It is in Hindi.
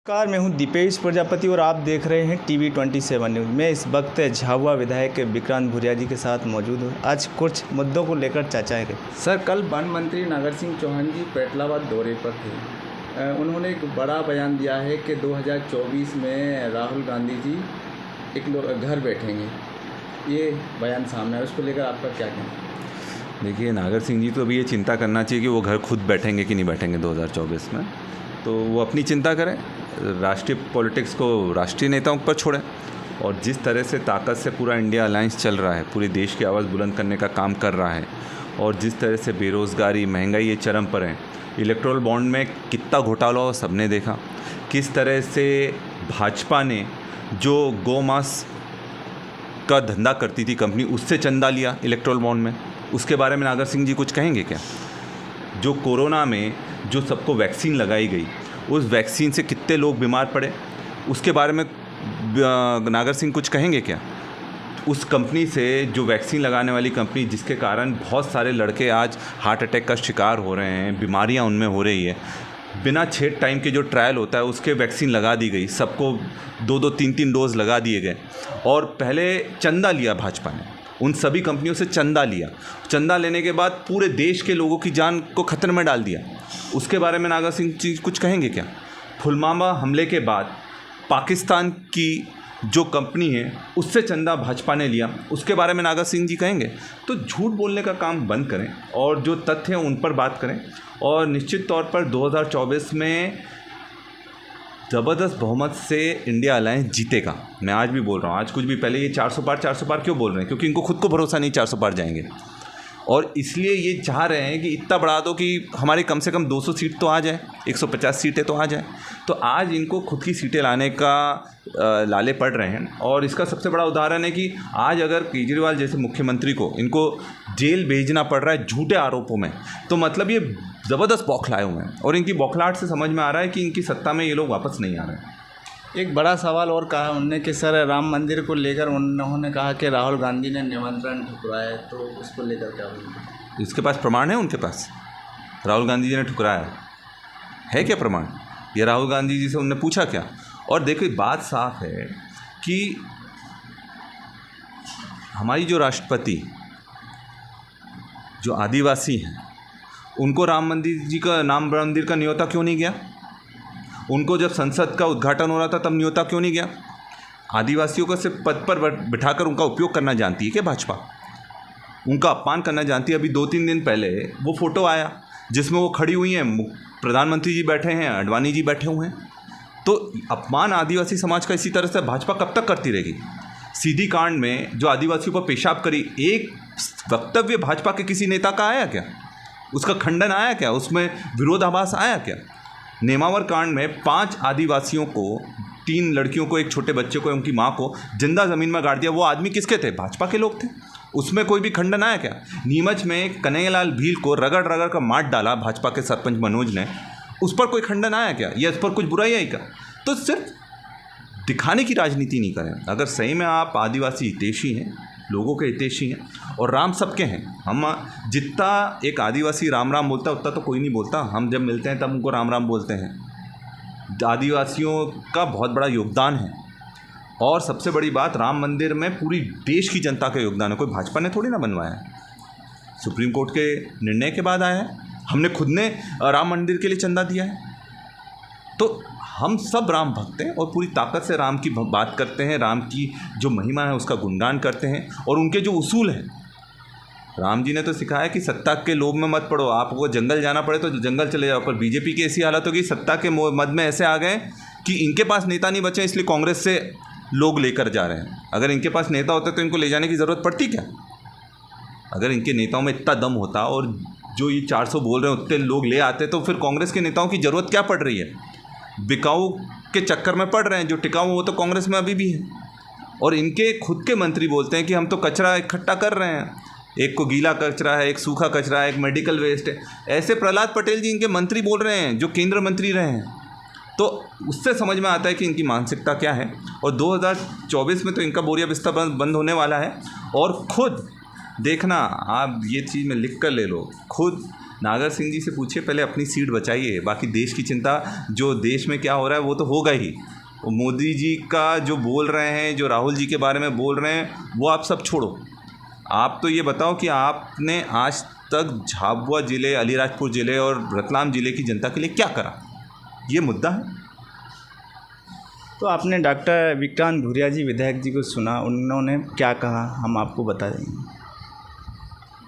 नमस्कार, मैं हूं दीपेश प्रजापति और आप देख रहे हैं TV27 न्यूज़। मैं इस वक्त झाबुआ विधायक विक्रांत भूरिया जी के साथ मौजूद हूं। आज कुछ मुद्दों को लेकर चर्चा करें। सर, कल वन मंत्री नागर सिंह चौहान जी पेटलाबाद दौरे पर थे। उन्होंने एक बड़ा बयान दिया है कि 2024 में राहुल गांधी जी एक घर बैठेंगे। ये बयान सामने है, उसको लेकर आपका क्या कहना है? देखिए, नागर सिंह जी तो अभी ये चिंता करना चाहिए कि वो घर खुद बैठेंगे कि नहीं बैठेंगे 2024 में। तो वो अपनी चिंता करें, राष्ट्रीय पॉलिटिक्स को राष्ट्रीय नेताओं पर छोड़ें। और जिस तरह से ताकत से पूरा इंडिया अलायंस चल रहा है, पूरे देश की आवाज़ बुलंद करने का काम कर रहा है, और जिस तरह से बेरोज़गारी, महंगाई ये चरम पर है। इलेक्टोरल बॉन्ड में कितना घोटाला हो सबने देखा। किस तरह से भाजपा ने जो गौ मांस का धंधा करती थी कंपनी, उससे चंदा लिया इलेक्टोरल बॉन्ड में, उसके बारे में नागर सिंह जी कुछ कहेंगे क्या? जो कोरोना में जो सबको वैक्सीन लगाई गई, उस वैक्सीन से कितने लोग बीमार पड़े, उसके बारे में नागर सिंह कुछ कहेंगे क्या? उस कंपनी से, जो वैक्सीन लगाने वाली कंपनी, जिसके कारण बहुत सारे लड़के आज हार्ट अटैक का शिकार हो रहे हैं, बीमारियां उनमें हो रही है, बिना 6 टाइम के जो ट्रायल होता है उसके वैक्सीन लगा दी गई, सबको 2-2, 3-3 डोज लगा दिए गए। और पहले चंदा लिया भाजपा ने, उन सभी कंपनियों से चंदा लिया। चंदा लेने के बाद पूरे देश के लोगों की जान को खतरे में डाल दिया। उसके बारे में नागर सिंह जी कुछ कहेंगे क्या? पुलवामा हमले के बाद पाकिस्तान की जो कंपनी है उससे चंदा भाजपा ने लिया, उसके बारे में नागर सिंह जी कहेंगे? तो झूठ बोलने का काम बंद करें और जो तथ्य हैं उन पर बात करें। और निश्चित तौर पर 2024 में ज़बरदस्त बहुमत से इंडिया अलायंस जीतेगा। मैं आज भी बोल रहा हूँ, आज कुछ भी पहले ये 400 पार क्यों बोल रहे हैं? क्योंकि इनको खुद को भरोसा नहीं 400 पार जाएंगे, और इसलिए ये चाह रहे हैं कि इतना बढ़ा दो कि हमारे कम से कम 200 सीट तो आ जाए, 150 सीटें तो आ जाए। तो आज इनको खुद की सीटें लाने का लाले पड़ रहे हैं। और इसका सबसे बड़ा उदाहरण है कि आज अगर केजरीवाल जैसे मुख्यमंत्री को इनको जेल भेजना पड़ रहा है झूठे आरोपों में, तो मतलब ये ज़बरदस्त बौखलाए हुए हैं, और इनकी बौखलाहट से समझ में आ रहा है कि इनकी सत्ता में ये लोग वापस नहीं आ रहे हैं। एक बड़ा सवाल और कहा उन्होंने कि सर, राम मंदिर को लेकर उन्होंने कहा कि राहुल गांधी ने निमंत्रण ठुकराया, तो उसको लेकर क्या बोलेंगे? इसके पास प्रमाण है? उनके पास राहुल गांधी जी ने ठुकराया है क्या प्रमाण? ये राहुल गांधी जी से उन्होंने पूछा क्या? और देखिए, बात साफ है कि हमारी जो राष्ट्रपति, जो आदिवासी हैं, उनको राम मंदिर का न्योता क्यों नहीं गया? उनको जब संसद का उद्घाटन हो रहा था तब न्योता क्यों नहीं गया? आदिवासियों को सिर्फ पद पर बिठाकर उनका उपयोग करना जानती है क्या भाजपा? उनका अपमान करना जानती है। अभी 2-3 दिन पहले वो फोटो आया जिसमें वो खड़ी हुई हैं, प्रधानमंत्री जी बैठे हैं, आडवाणी जी बैठे हुए हैं। तो अपमान आदिवासी समाज का इसी तरह से भाजपा कब तक करती रहेगी? सीधी कांड में जो आदिवासियों पर पेशाब करी, एक वक्तव्य भाजपा के किसी नेता का आया क्या? उसका खंडन आया क्या? उसमें विरोधाभास आया क्या? नेमावर कांड में 5 आदिवासियों को, 3 लड़कियों को, एक छोटे बच्चे को, उनकी मां को जिंदा ज़मीन में गाड़ दिया। वो आदमी किसके थे? भाजपा के लोग थे। उसमें कोई भी खंडन आया क्या? नीमच में कन्हैयालाल भील को रगड़ रगड़ कर मार डाला भाजपा के सरपंच मनोज ने, उस पर कोई खंडन आया क्या? या इस पर कुछ बुराई आई क्या? तो सिर्फ दिखाने की राजनीति नहीं करें। अगर सही में आप आदिवासी हितैषी हैं, लोगों के हितैषी हैं, और राम सबके हैं, हम जितना एक आदिवासी राम राम बोलता है उतना तो कोई नहीं बोलता। हम जब मिलते हैं तब उनको राम राम बोलते हैं। आदिवासियों का बहुत बड़ा योगदान है, और सबसे बड़ी बात, राम मंदिर में पूरी देश की जनता का योगदान है। कोई भाजपा ने थोड़ी ना बनवाया है, सुप्रीम कोर्ट के निर्णय के बाद आया है। हमने खुद ने राम मंदिर के लिए चंदा दिया है। तो हम सब राम भक्त हैं और पूरी ताकत से राम की बात करते हैं, राम की जो महिमा है उसका गुणगान करते हैं, और उनके जो उसूल हैं। राम जी ने तो सिखाया कि सत्ता के लोभ में मत पड़ो, आपको जंगल जाना पड़े तो जंगल चले जाओ। पर बीजेपी की ऐसी हालत होगी, सत्ता के मद में ऐसे आ गए कि इनके पास नेता नहीं बचे, इसलिए कांग्रेस से लोग लेकर जा रहे हैं। अगर इनके पास नेता होते तो इनको ले जाने की ज़रूरत पड़ती क्या? अगर इनके नेताओं में इतना दम होता और जो ये 400 बोल रहे हैं उतने लोग ले आते, तो फिर कांग्रेस के नेताओं की ज़रूरत क्या पड़ रही है? बिकाऊ के चक्कर में पड़ रहे हैं। जो टिकाऊ वो तो कांग्रेस में अभी भी है। और इनके खुद के मंत्री बोलते हैं कि हम तो कचरा इकट्ठा कर रहे हैं, एक को गीला कचरा है, एक सूखा कचरा है, एक मेडिकल वेस्ट है। ऐसे प्रहलाद पटेल जी इनके मंत्री बोल रहे हैं, जो केंद्र मंत्री रहे हैं। तो उससे समझ में आता है कि इनकी मानसिकता क्या है। और 2024 में तो इनका बोरिया बिस्तर बंद होने वाला है। और खुद देखना, आप ये चीज़ में लिख कर ले लो, खुद नागर सिंह जी से पूछिए, पहले अपनी सीट बचाइए, बाकी देश की चिंता, जो देश में क्या हो रहा है वो तो होगा ही। वो मोदी जी का जो बोल रहे हैं, जो राहुल जी के बारे में बोल रहे हैं, वो आप सब छोड़ो। आप तो ये बताओ कि आपने आज तक झाबुआ ज़िले, अलीराजपुर ज़िले और रतलाम ज़िले की जनता के लिए क्या करा, ये मुद्दा है। तो आपने डॉक्टर विक्रांत भूरिया जी विधायक जी को सुना, उन्होंने क्या कहा, हम आपको बता देंगे।